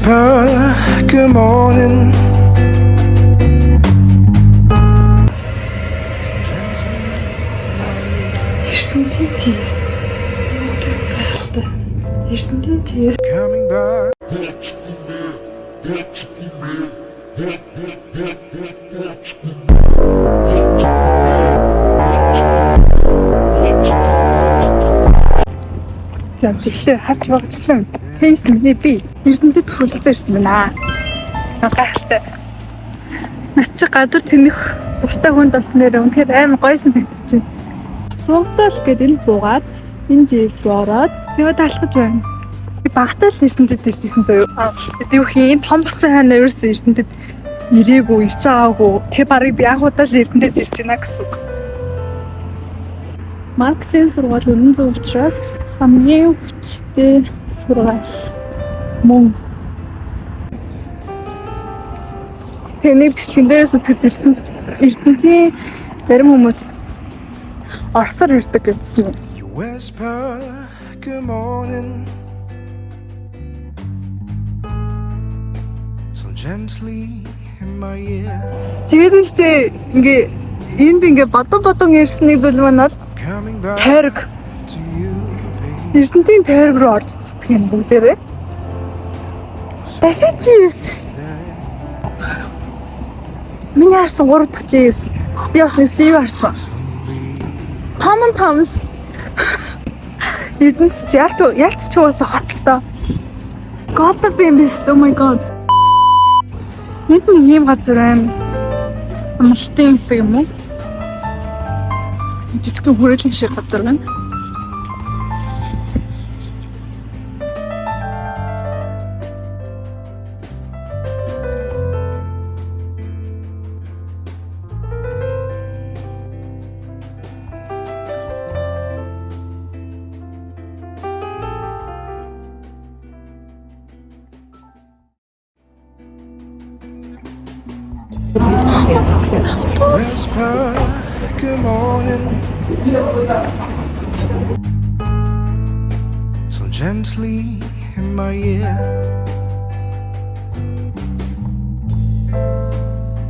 whisper good morning. ертөнцийн чиз. Гайхалтай. ертөнцийн чиз. Coming back. За тэгэхээр харж багцлан кейс миний би Эрдэнэтэд хүрэлцэн ирсэн байна. Гайхалтай. Над чи гадар тэнэх дуртай хүн болсноор үнэхээр амар гойсон хэвчээ. Суугцаал гээд энэ буугаад энэ жийс рүү ороод тэгээ талхаж байна. Би багтаа л Эрдэнэтэд иржсэн заяа. Юу хийм том басан хань ерөөс Эрдэнэтэд ирээгүй, ирж байгаагүй. Тэгээ барыг би анхудаа л Эрдэнэтэд ирж байна гэсэн үг. Марксийн сургууль үнэн зөв учраас хамгийн хүчтэй сургаал мөн. Тэний бичлэгэн дээрээс үзэхэд Эрдэнэтийн зарим хүмүүс Оросоор ирдэг гэсэн. You whisper good morning. So gently in my ear. Тэгээд нь штэ ингээ энд ингээ бодон ирсний зүйл манаа Coming back тайраг. to you, baby. Эрдэнэтийн тайраг руу орж цэцдэг юм бүгдээрээ. Дахиад чи юусэн штэ. Миний харсан 3 дахь чиз. Би бас нэг сив харсан. Томс. Эрдэнэт ч ялц ч уусаа хоттой. Голден би юм биш. Oh my god. Энд нэг юм газар байна. Амралтын хэсэг юм уу? Жижигхэн хүрээлэн шиг газар байна. Whisper good morning. So gently in my ear.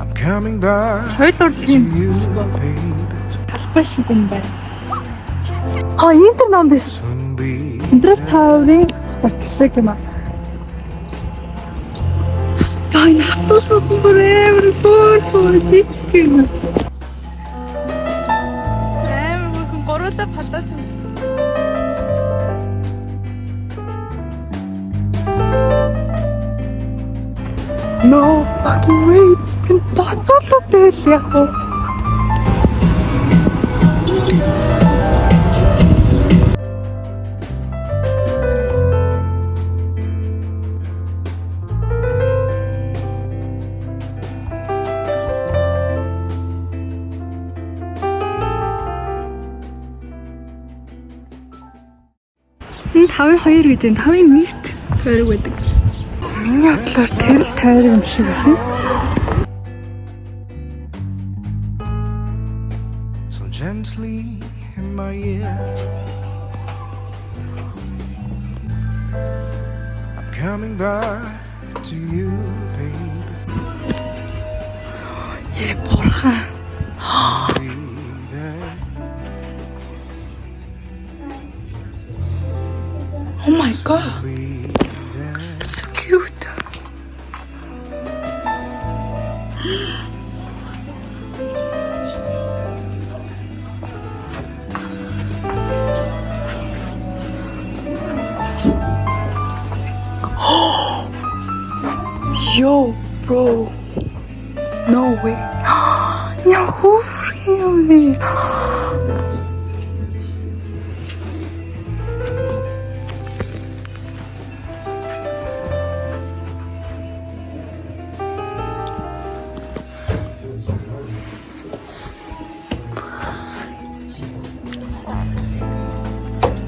I'm coming back Соёл to урлагийн you, baby. талбай шиг юм байна. Энэ төр ном биш. Soon be Централ тааврын гартал шиг юм аа. Энэ автобусууд бүрээр бүр жижиг юм. Амар бүхэн гуруула палаж үзсэн. No fucking way. Энэ бацаалаа байл яг гоо. Энэ 5-2 гэж энэ 5-1-т тойрог байдаг. Миний бодлоор тэр л тойрог юм шиг байна. so gently in my ear. I'm coming back to you, baby. Бурхан. Baby. Oh my god. So cute. Yo, bro. No way. Yahoo! Really?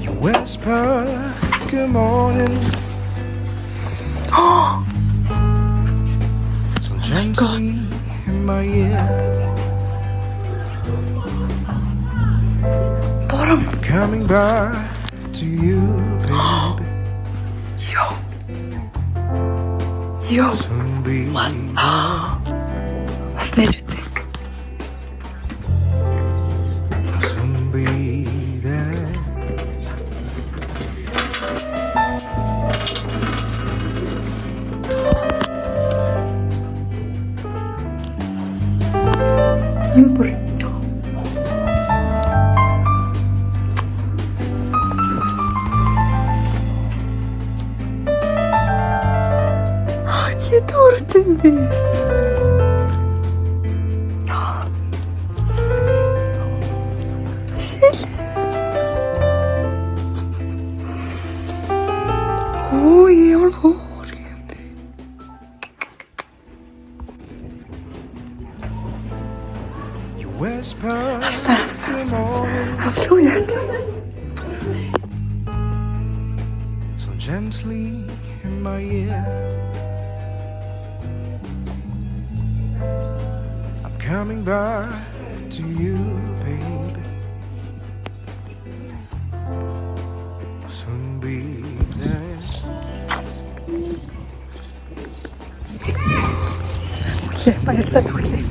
You whisper good morning. So gently in my ear. Dorm. I'm coming back to you, baby. Yo. Йоо. soon be Бас нээж үзье. I'll soon be there. Юм бүр. Ядууртай юм бэ? Шил. Оо ямар хөөр юм бэ? You whisper Авлуу яа. so gently in my ear. I'm coming back to you, baby. I'll soon be there. Окей, баярлалаа төгсөө.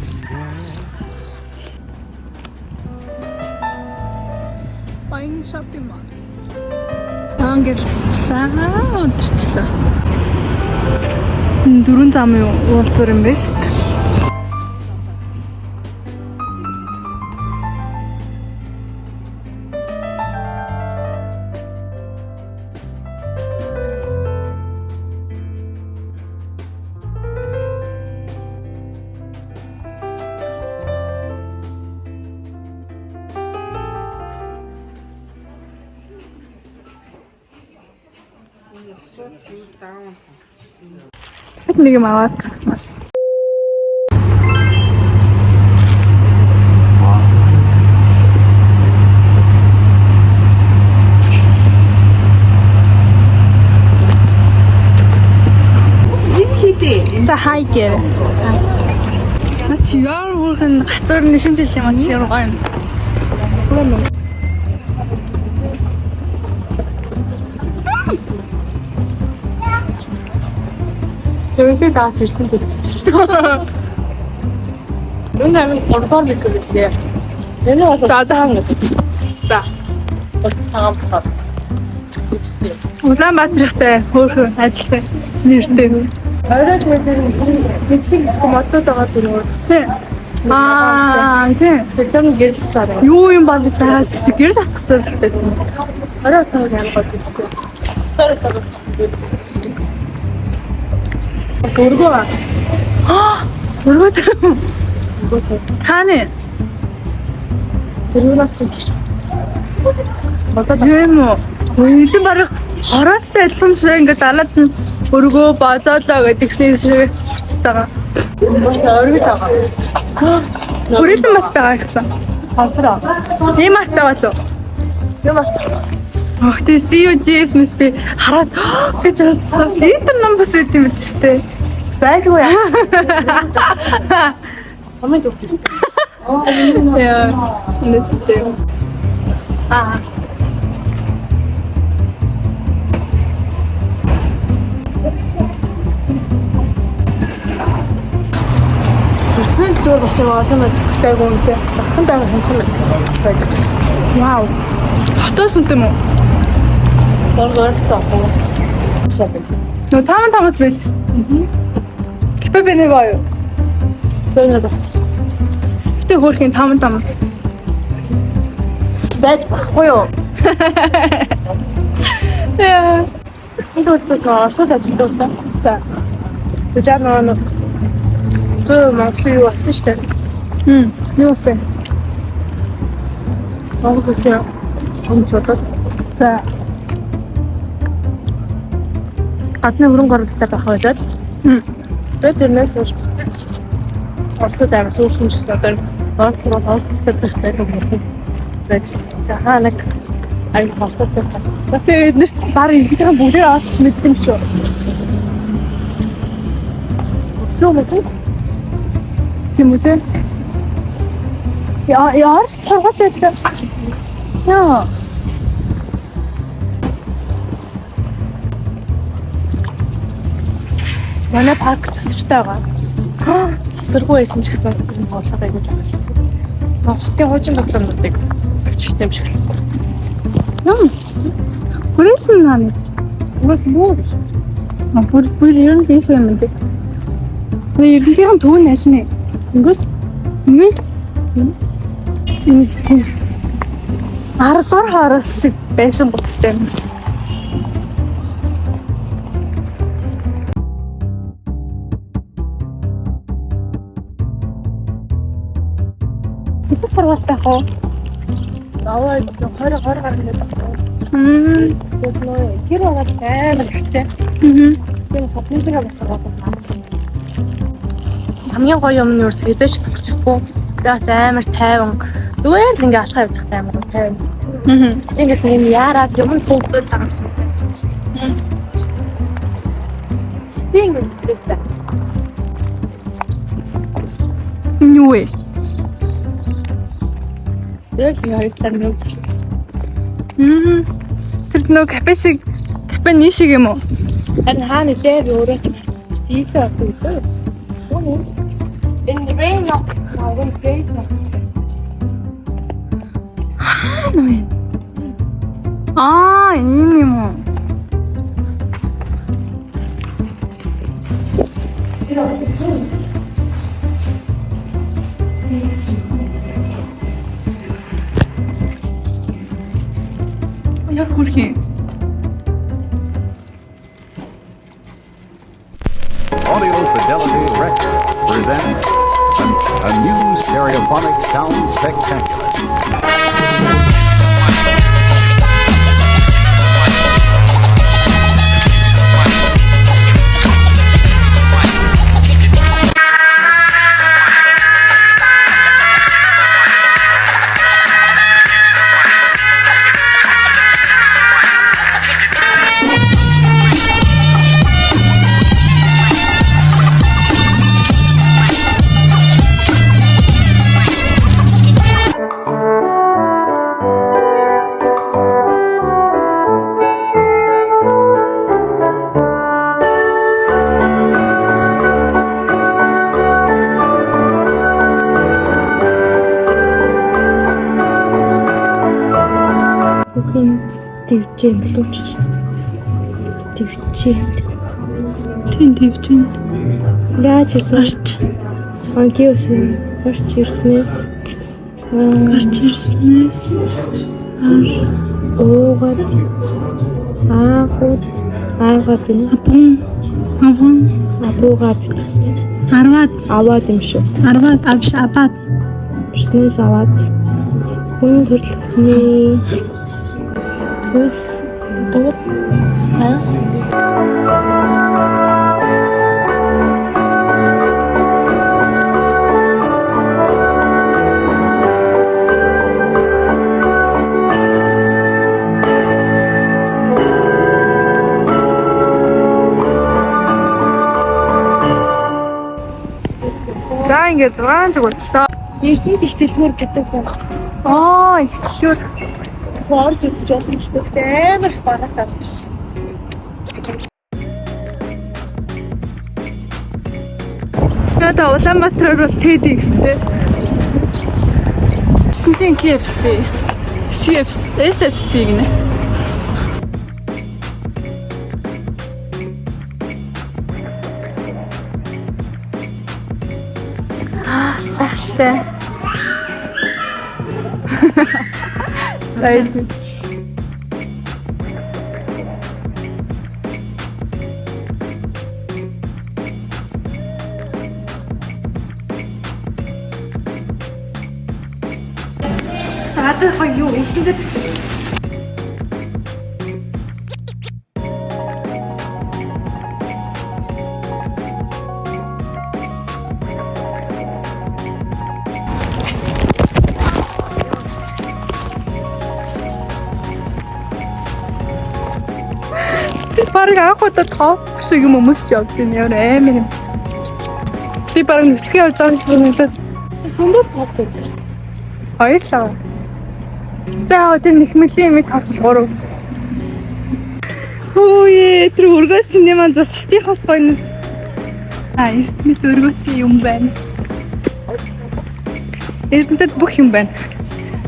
Баян шопинг мол. Ангерлчлаа өдөрчлөө. 4 зам юу уулзуур юм байна шүү дээ. Хэд нэг юм аваад бас. За хай гэр. На чи яар хүрхэн гацуурны шинэ жилийн мод чи руугаа юм. Тэрүүсээ даач ирсэн гэж. Энд амин 3 доор бичлээ. Энэ бас заазаа гэдэг. За. Цагаан босоод. Улаанбаатартай хөөхөн адилхан нэртэй. Орой жижиг модод байгаа зүгээр. Тийм. Тийм. Тэр нь гэрэл тасаар. Юу юм бол гэж хараад чи гэрэл тасах зорилготойсэн. Орой санаа ямар гол гэвчтэй. Сорой тагаас гэрэл. Өргөө. Өргөө. Хааны. Тэрүүнээс ч бодож юм уу? Үгүй баг хороолтой адилхан шиг ингээд далаад нь өргөө базаалаа гэдгсэн шиг хурцтайгаа. Өргөд байгаа. Хүрээлэн бас байгаа гэсэн. Сонсроо. Ийм артаа болов. Юм артаа. Ах тий CUGS мэс би хараад гэж бодсон. Литер ном бас үт юм шүү дээ. Байлгүй яа. Самын төвт ирсэн. Яа. Нэттэй. Аа. Үсэн зүгээр бас юм олон мэдхтэй гүнтэй. Засан дээр хэмхэн байдаг. Вау. Хотоос үнтэй юм уу? Гол цаахгүй. Но тамаас байл шүү. Кипэ бэнэ баю. Бэнэ. Тэ хөрхийн тамаас. Бэд баггүй юу? Яа. Энэ үстэй орсод ажилласан. За. Тэжаанаа тэр Монголын юу болсон шүү дээ. Юу болсон? Монголын өмчөд. За. Гадны хөрөнгө оруулалттай байх байлаа. Тэгээд тэрнээс Оросд амар сүүлсэн ч гэсэн одоо Орос бол Оростой байдаг юм. Тэгээд хаанаг аяг хавталтай байна. Тэгээд нэрч баг ихэнх бүгдээ авах мэдсэн шүү. Шүүмэс. Тийм үү те? Яар сургууль байдаг. Яа. Манай парк засвартай байгаа. Тасаргүй байсан ч гэсэн энэ хоолойгоо гэж байна. Хотын хуучин зохиолнуудыг авчихсан юм шиг л. Хүрээсэн наа. Үргэлж муу. Бүр ер нь тийш юм дээ. Эрдэнтийн төв нь аль нэ? Ингээл энэ тийм 10 дугаар хороос шиг байсан буттай юм. Хэдэн сургуультай хоо? Аваа 20 гаруй гэдэг байна. Тэр байгаа амар ихтэй. Тийм сопнитер авсан байна. Хамгийн гоё юм нь юу вэ? Эдэж төгчдгөө. Тэгээс амар тайван. Зүгээр л ингээ алхах явах амар тайван. Ингээд юм яараад юм төгдөл байгаа юм шиг байна шүү дээ. Тийм стресстэй. Юу вэ? Яг нэг хоёртаар нөөж шүү дээ. Тэр нөө кафе нишиг юм уу? Харин хаана дээр өөрөө ч тийшээ авдаг үү? Энэ rain of our face. Энэ юм уу? Яг хүрхий. Audio Fidelity Records presents a new stereophonic sound spectacular. Төвчэн болооч. Төвчэн. Төвчэн. Яаж ирсэн? Анкиос гарч ирснээс уугаад аагаад энэ абуугаад аваад юм шүү. Аваад ирснээс аваад хүн төрлөختний дуул За ингээд 6 цаг боллоо. Эрдэнэ ихтэлмөр гэдэг байна. Ихтлүүр. Орж үзэж болно ч гэсэн амар их багатаа биш. Надаа Улаанбаатар бол TEDx гэдэг. Эрдэнтийн KFC, SFC гэнэ. Ахтай. Зайд. Надад юу ихэнхдээ бичиж. Бараг анх удаа топ шиг юм өмсч явж байна. Ямар амар юм. Би бараг нүцгэн явж байгаа юм шиг санагдаад. Хүндэл топ байсан. Хоёлаа. За тэр нэхмэлийн мэд тоцол 3. Хөөе тэр өргөө синеман зөв хотынхоос гойноос Эрдэнэт өргөтэй юм байна. Эрдэнэт бүх юм байна.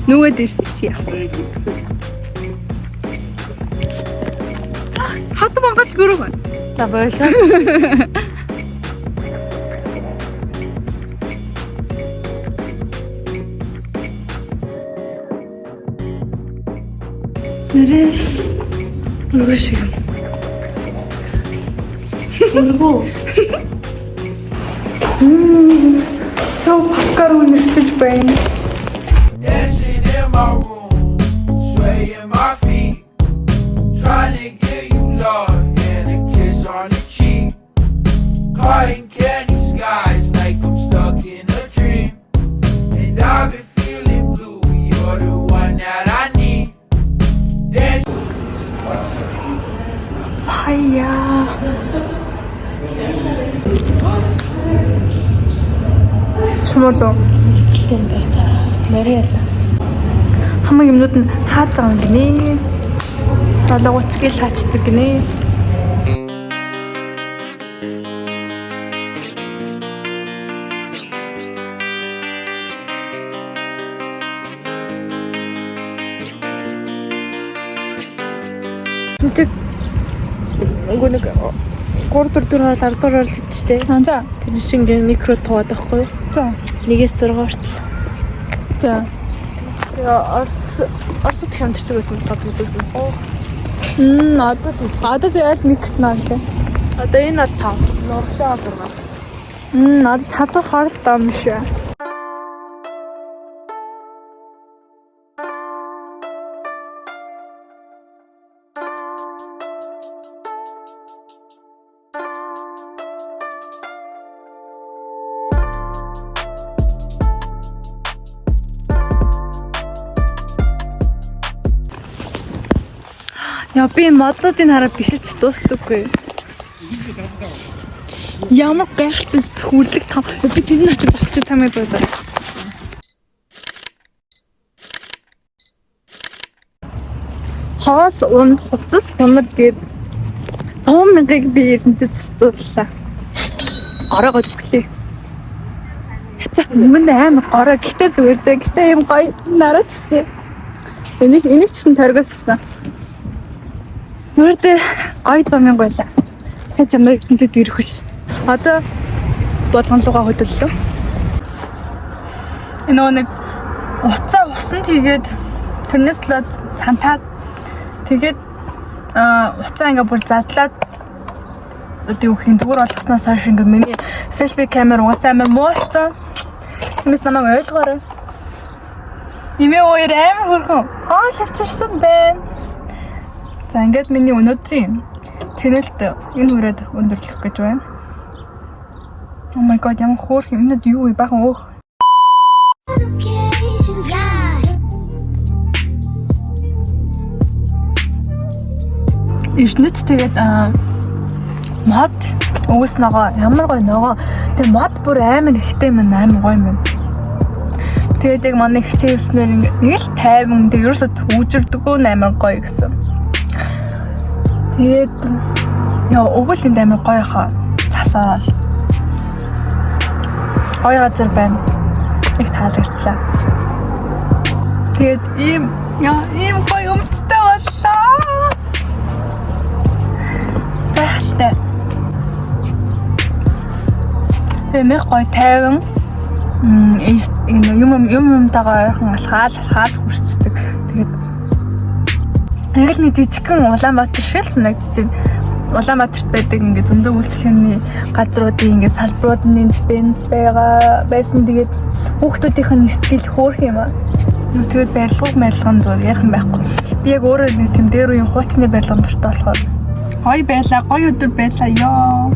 Нүгэд ирсэн чи яах вэ? Сад Монгол гөрөг байна. За боёлоо. Нэрэл өргөө шиг юм. Өргөө. Сав бакар үнэртэж байна. Dancing in my room, swaying my feet, trying to get you love and a kiss on the cheek. Cotton candy skies like I'm stuck in a dream, and I've been feeling blue. You're the one that I need. Хаяа. Шумолоо. Тийм байж байгаа. Мөрөөл. Хамаг юмнууд нь хааж байгаа юм гинэ. 7:30 гэл хаачдаг гинэ. Тэг Үгүй нэг 3-4 хоол 10 дугаар л хэвчтэй. за. Тэр шиг ингээ микро туугаад байхгүй юу? За. 1-6 хүртэл. За. Тэгээ Оросд их амьдэрдэг байсан болохоор мэдээсэн. Одоо тэгэл микрот наа гэлээ. Одоо энэ бол 5. Ногшоо 6. Одоо 5 дахь хоолт ам шүү. Яа би модуудыг хараад бишилж дуустдаггүй. Ямар гайхалтай сүрлэг том. Би тэний очиж зогсож тамиг байлаа. Хоос унд хувцас унад гээд 100,000-ыг би эрдэнэтэд зарцууллаа. Ороогоо өглөө. Хацаат мөнгөнд амар гороо. Гэтэ зүгээр дээ. Гэтэ юм гоё нараачтэй. Энийг ч гэсэн торгоос авсан. Зүгээр дээ гоё 100,000 байлаа. Дахиад ямар эрдэнэтэд ирэх биш. Одоо болгонлогоо хөдөллөө. Энэ нэг уцаа усан тэгээд тэрнээс л цантаад тэгээд уцаа ингээ бүр задлаад одоо юу гэх юм зүгээр болгосноос хойш ингээ миний селфи камер угаасаа амар муулцсан. Юмс намайг ойлгоорой. Имээ өөр амар хөрхөн хоол авчирсан байна. За ингээд миний өнөөдрийн тэнэлт энэ хүрээд өндөрлөх гэж байна. Oh my god, ямар хөөрх юм энэ юу вэ? Бахан өөх. Эрдэнэт тэгээд мод өгс ногоо ямар гоё ногоо. Тэгээд мод бүр амар ихтэй юм амар гоё юм. Тэгээд яг манай хичээлснээр нэг л 50 тэгээд ерөөсө түүжирдэггүй амар гоё гэсэн. Тэгээд яа өвөл энд амар гоё хаа. Засаарал. Гоё газар байна. Их таалагдлаа. Тэгээд ийм гоё өмчтэй боллоо. Тэгтээ. Эмээ гоё тайван юмтайгаа ойрхон алхаал хүрчдэг. Тэгээд яг л нэг жижигхэн Улаанбаатар шиг л санагдчихэв. Улаанбаатарт байдаг ингээ зөндөө үйлчлэгээний газруудын ингээ салбарууд нэнд байсан. Тэгээд хүүхдүүдийнх нь стил хөөх юм аа. Тэгээд барилгын зүгээр ярих юм байхгүй. Би яг өөрөө нэг тийм дээр үеийн хуучны барилгын дуртай болохоор гоё байлаа, гоё өдөр байлаа ёо.